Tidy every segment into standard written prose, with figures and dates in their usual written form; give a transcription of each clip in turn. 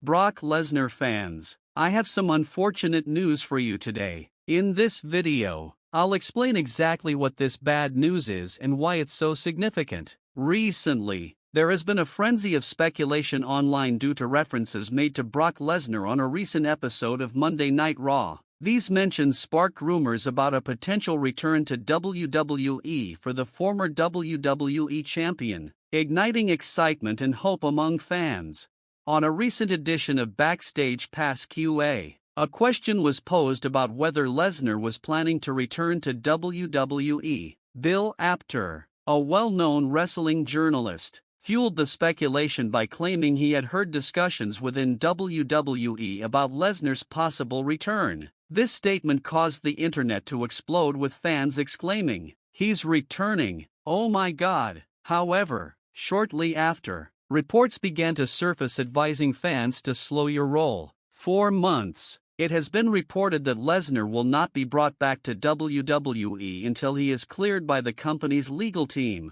Brock Lesnar fans, I have some unfortunate news for you today. In this video, I'll explain exactly what this bad news is and why it's so significant. Recently, there has been a frenzy of speculation online due to references made to Brock Lesnar on a recent episode of Monday Night Raw. These mentions sparked rumors about a potential return to WWE for the former WWE champion, igniting excitement and hope among fans. On a recent edition of Backstage Pass QA, a question was posed about whether Lesnar was planning to return to WWE. Bill Apter, a well-known wrestling journalist, fueled the speculation by claiming he had heard discussions within WWE about Lesnar's possible return. This statement caused the internet to explode with fans exclaiming, "He's returning, oh my God!" However, shortly after, reports began to surface advising fans to slow your roll. For months, it has been reported that Lesnar will not be brought back to WWE until he is cleared by the company's legal team.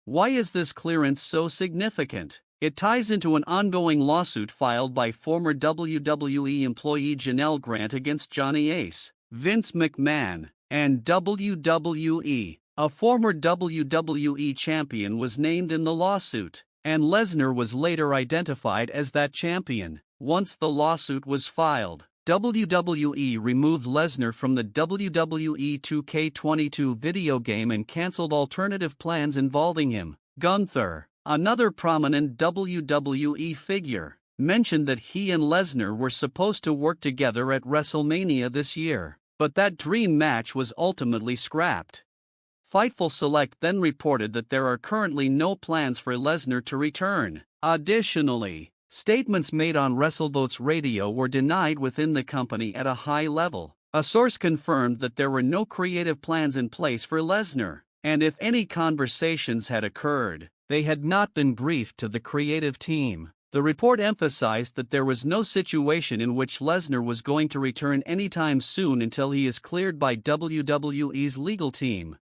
Why is this clearance so significant? It ties into an ongoing lawsuit filed by former WWE employee Janelle Grant against Johnny Ace, Vince McMahon, and WWE. A former WWE champion was named in the lawsuit, and Lesnar was later identified as that champion. Once the lawsuit was filed, WWE removed Lesnar from the WWE 2K22 video game and canceled alternative plans involving him. Gunther, another prominent WWE figure, mentioned that he and Lesnar were supposed to work together at WrestleMania this year, but that dream match was ultimately scrapped. Fightful Select then reported that there are currently no plans for Lesnar to return. Additionally, statements made on WrestleVotes Radio were denied within the company at a high level. A source confirmed that there were no creative plans in place for Lesnar, and if any conversations had occurred, they had not been briefed to the creative team. The report emphasized that there was no situation in which Lesnar was going to return anytime soon until he is cleared by WWE's legal team.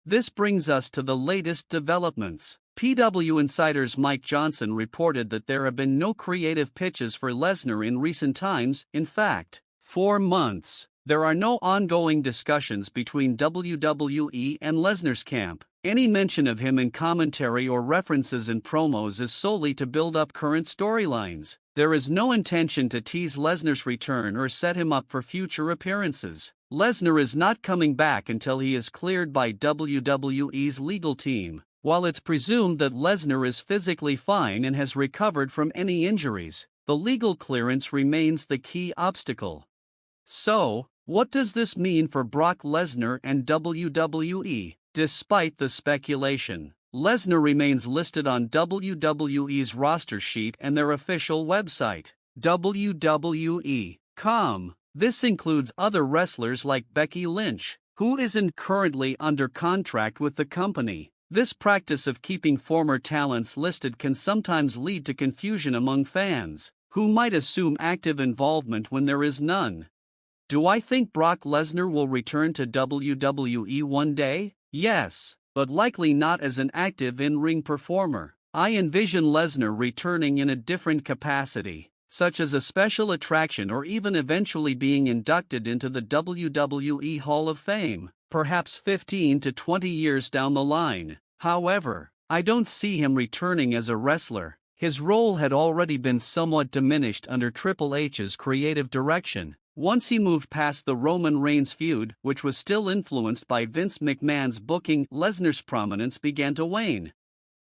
This brings us to the latest developments. PW Insider's Mike Johnson reported that there have been no creative pitches for Lesnar in recent times. In fact, for months, there are no ongoing discussions between WWE and Lesnar's camp. Any mention of him in commentary or references in promos is solely to build up current storylines. There is no intention to tease Lesnar's return or set him up for future appearances. Lesnar is not coming back until he is cleared by WWE's legal team. While it's presumed that Lesnar is physically fine and has recovered from any injuries, the legal clearance remains the key obstacle. So, what does this mean for Brock Lesnar and WWE? Despite the speculation, Lesnar remains listed on WWE's roster sheet and their official website, WWE.com. This includes other wrestlers like Becky Lynch, who isn't currently under contract with the company. This practice of keeping former talents listed can sometimes lead to confusion among fans, who might assume active involvement when there is none. Do I think Brock Lesnar will return to WWE one day? Yes, but likely not as an active in-ring performer. I envision Lesnar returning in a different capacity, such as a special attraction or even eventually being inducted into the WWE Hall of Fame, perhaps 15 to 20 years down the line. However, I don't see him returning as a wrestler. His role had already been somewhat diminished under Triple H's creative direction. Once he moved past the Roman Reigns feud, which was still influenced by Vince McMahon's booking, Lesnar's prominence began to wane.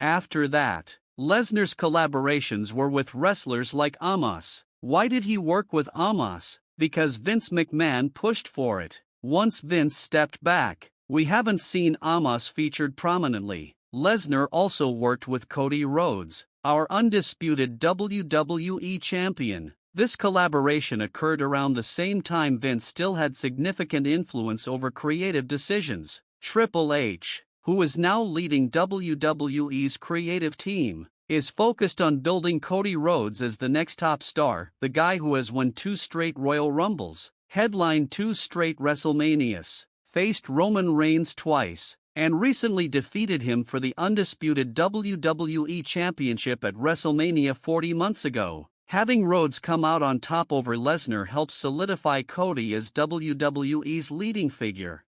After that, Lesnar's collaborations were with wrestlers like Omos. Why did he work with Omos? Because Vince McMahon pushed for it. Once Vince stepped back, we haven't seen Omos featured prominently. Lesnar also worked with Cody Rhodes, our undisputed WWE champion. This collaboration occurred around the same time Vince still had significant influence over creative decisions. Triple H, who is now leading WWE's creative team, is focused on building Cody Rhodes as the next top star, the guy who has won 2 straight Royal Rumbles, headlined 2 straight WrestleManias, faced Roman Reigns twice, and recently defeated him for the undisputed WWE Championship at WrestleMania 40 months ago. Having Rhodes come out on top over Lesnar helps solidify Cody as WWE's leading figure.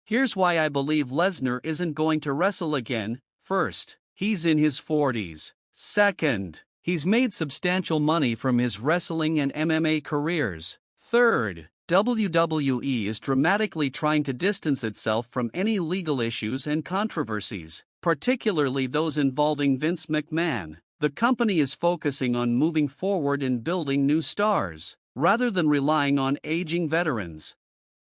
Here's why I believe Lesnar isn't going to wrestle again. First, he's in his 40s. Second, he's made substantial money from his wrestling and MMA careers. Third, WWE is dramatically trying to distance itself from any legal issues and controversies, particularly those involving Vince McMahon. The company is focusing on moving forward and building new stars, rather than relying on aging veterans.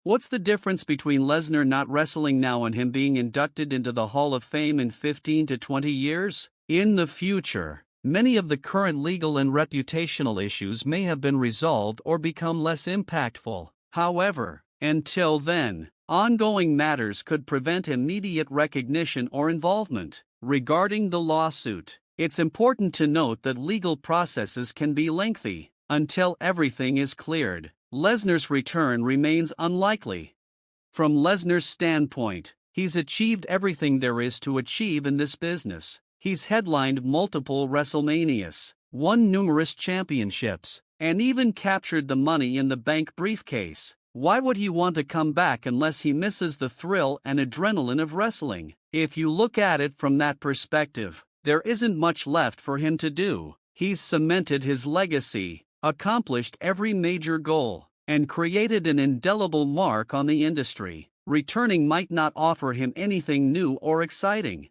What's the difference between Lesnar not wrestling now and him being inducted into the Hall of Fame in 15 to 20 years? In the future, many of the current legal and reputational issues may have been resolved or become less impactful. However, until then, ongoing matters could prevent immediate recognition or involvement. Regarding the lawsuit, it's important to note that legal processes can be lengthy. Until everything is cleared, Lesnar's return remains unlikely. From Lesnar's standpoint, he's achieved everything there is to achieve in this business. He's headlined multiple WrestleManias, won numerous championships, and even captured the Money in the Bank briefcase. Why would he want to come back unless he misses the thrill and adrenaline of wrestling? If you look at it from that perspective, there isn't much left for him to do. He's cemented his legacy, accomplished every major goal, and created an indelible mark on the industry. Returning might not offer him anything new or exciting.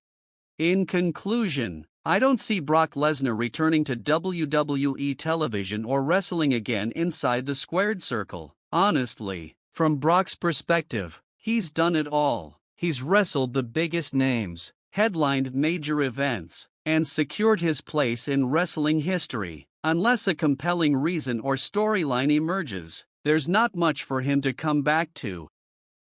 In conclusion, I don't see Brock Lesnar returning to WWE television or wrestling again inside the squared circle. Honestly, from Brock's perspective, he's done it all. He's wrestled the biggest names, headlined major events, and secured his place in wrestling history. Unless a compelling reason or storyline emerges, there's not much for him to come back to.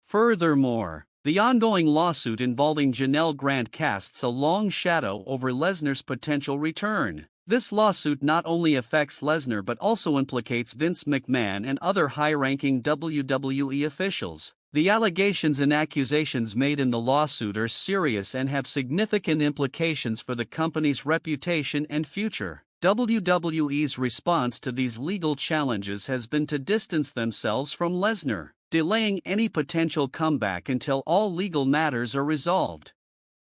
Furthermore, the ongoing lawsuit involving Janelle Grant casts a long shadow over Lesnar's potential return. This lawsuit not only affects Lesnar but also implicates Vince McMahon and other high-ranking WWE officials. The allegations and accusations made in the lawsuit are serious and have significant implications for the company's reputation and future. WWE's response to these legal challenges has been to distance themselves from Lesnar, delaying any potential comeback until all legal matters are resolved.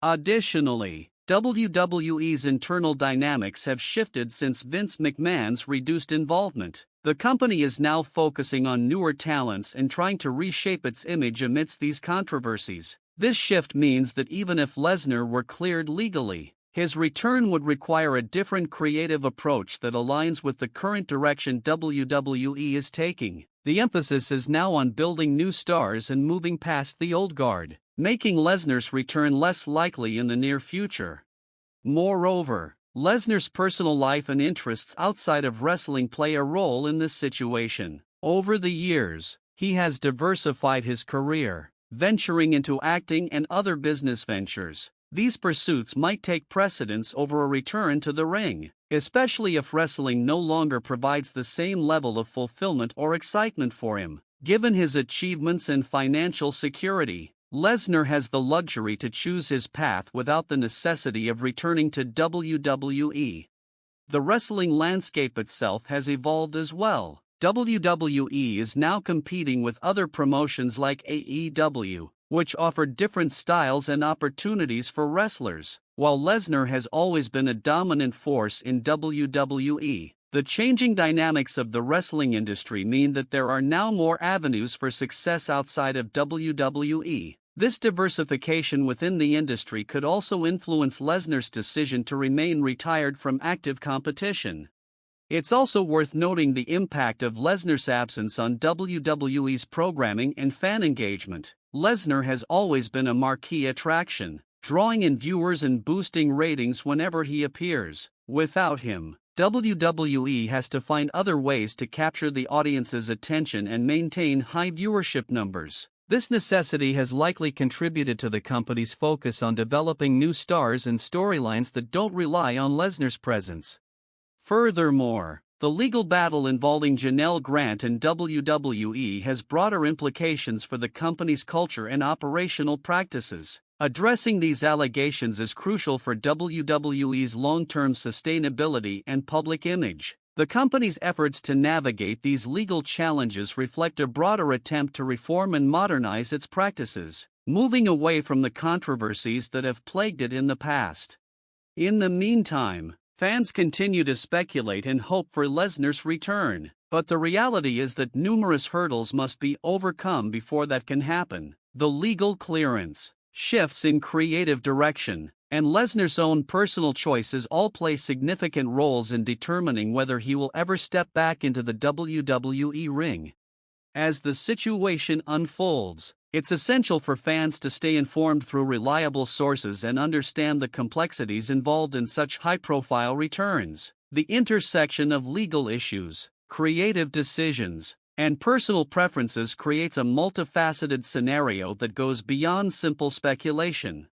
Additionally, WWE's internal dynamics have shifted since Vince McMahon's reduced involvement. The company is now focusing on newer talents and trying to reshape its image amidst these controversies. This shift means that even if Lesnar were cleared legally, his return would require a different creative approach that aligns with the current direction WWE is taking. The emphasis is now on building new stars and moving past the old guard, making Lesnar's return less likely in the near future. Moreover, Lesnar's personal life and interests outside of wrestling play a role in this situation. Over the years, he has diversified his career, venturing into acting and other business ventures. These pursuits might take precedence over a return to the ring, especially if wrestling no longer provides the same level of fulfillment or excitement for him. Given his achievements and financial security, Lesnar has the luxury to choose his path without the necessity of returning to WWE. The wrestling landscape itself has evolved as well. WWE is now competing with other promotions like AEW, which offer different styles and opportunities for wrestlers. While Lesnar has always been a dominant force in WWE, the changing dynamics of the wrestling industry mean that there are now more avenues for success outside of WWE. This diversification within the industry could also influence Lesnar's decision to remain retired from active competition. It's also worth noting the impact of Lesnar's absence on WWE's programming and fan engagement. Lesnar has always been a marquee attraction, drawing in viewers and boosting ratings whenever he appears. Without him, WWE has to find other ways to capture the audience's attention and maintain high viewership numbers. This necessity has likely contributed to the company's focus on developing new stars and storylines that don't rely on Lesnar's presence. Furthermore, the legal battle involving Janelle Grant and WWE has broader implications for the company's culture and operational practices. Addressing these allegations is crucial for WWE's long-term sustainability and public image. The company's efforts to navigate these legal challenges reflect a broader attempt to reform and modernize its practices, moving away from the controversies that have plagued it in the past. In the meantime, fans continue to speculate and hope for Lesnar's return, but the reality is that numerous hurdles must be overcome before that can happen. The legal clearance, shifts in creative direction, and Lesnar's own personal choices all play significant roles in determining whether he will ever step back into the WWE ring. As the situation unfolds, it's essential for fans to stay informed through reliable sources and understand the complexities involved in such high-profile returns. The intersection of legal issues, creative decisions, and personal preferences creates a multifaceted scenario that goes beyond simple speculation.